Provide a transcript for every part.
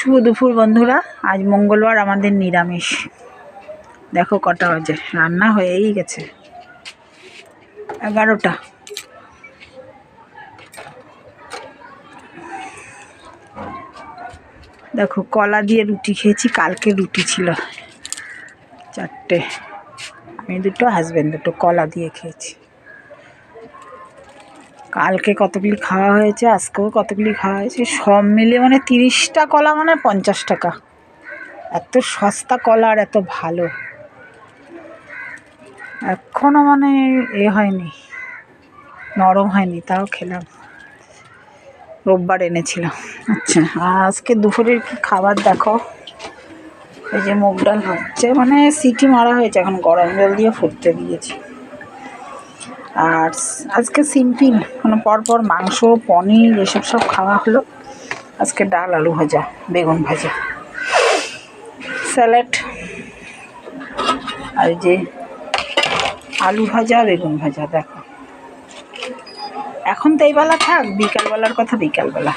শুভ দুপুর বন্ধুরা। আজ মঙ্গলবার, আমাদের নিরামিষ। দেখো কটা বাজে, রান্না হয়েই গেছে 11টা। দেখো কলা দিয়ে রুটি খেয়েছি, কালকে রুটি ছিল 4টে, আমি 2টো, হাজব্যান্ড 2টো, কলা দিয়ে খেয়েছি। কালকে কতগুলি খাওয়া হয়েছে, আজকেও কতগুলি খাওয়া হয়েছে, সব মিলিয়ে 30টা কলা, 50 টাকা। এত সস্তা কলা আর এত ভালো। এখনও হয়নি, নরম হয়নি, তাও খেলাম। রোববার এনেছিলাম। আচ্ছা, আজকে দুপুরের কি খাবার দেখো। এই যে মুগ ডাল হচ্ছে, সিটি মারা হয়েছে, এখন গরম জল দিয়ে ফুটতে দিয়েছি। আর আজকে সিম্পল, পরপর মাংস, পনির এসব সব খাওয়া হলো। আজকে ডাল, আলু ভাজা, বেগুন ভাজা, স্যালাড, আর যে আলু ভাজা, বেগুন ভাজা। দেখো এখন তো এই বেলা থাক, বিকালবেলার কথা বিকালবেলা।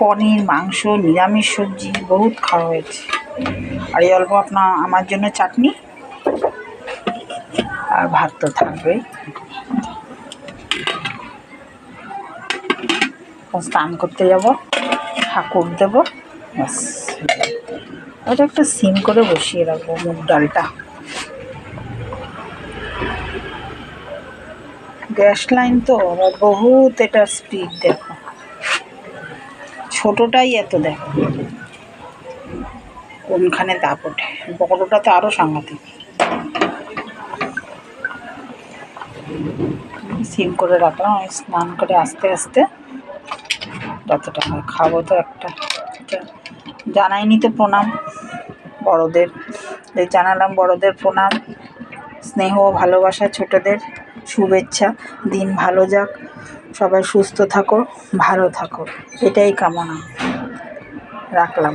পনির, মাংস, নিরামিষ সবজি বহুত খাওয়া হয়েছে। আর এই অল্প আমার জন্য চাটনি, আর ভাত তো থাকবেই। স্নান করতে যাব, ঠাকুর দেব, ব্যাস। ওটা একটা সিম করে বসিয়ে রাখবো মুগ ডালটা। গ্যাস লাইন তো আবার বহুত, এটা স্পিড দেখো, ছোটটাই এত দেখো কোনখানে তাপ ওঠে, বড়টা তো আরও সাংঘাতিক। সিম করে রাখলাম, স্নান করে আস্তে আস্তে যতটা হয় খাবো। তো একটা জানাইনি তো প্রণাম বড়দের, জানালাম বড়দের প্রণাম, স্নেহ ভালোবাসা, ছোটদের শুভেচ্ছা। দিন ভালো যাক, সবাই সুস্থ থাকো, ভালো থাকো, এটাই কামনা রাখলাম।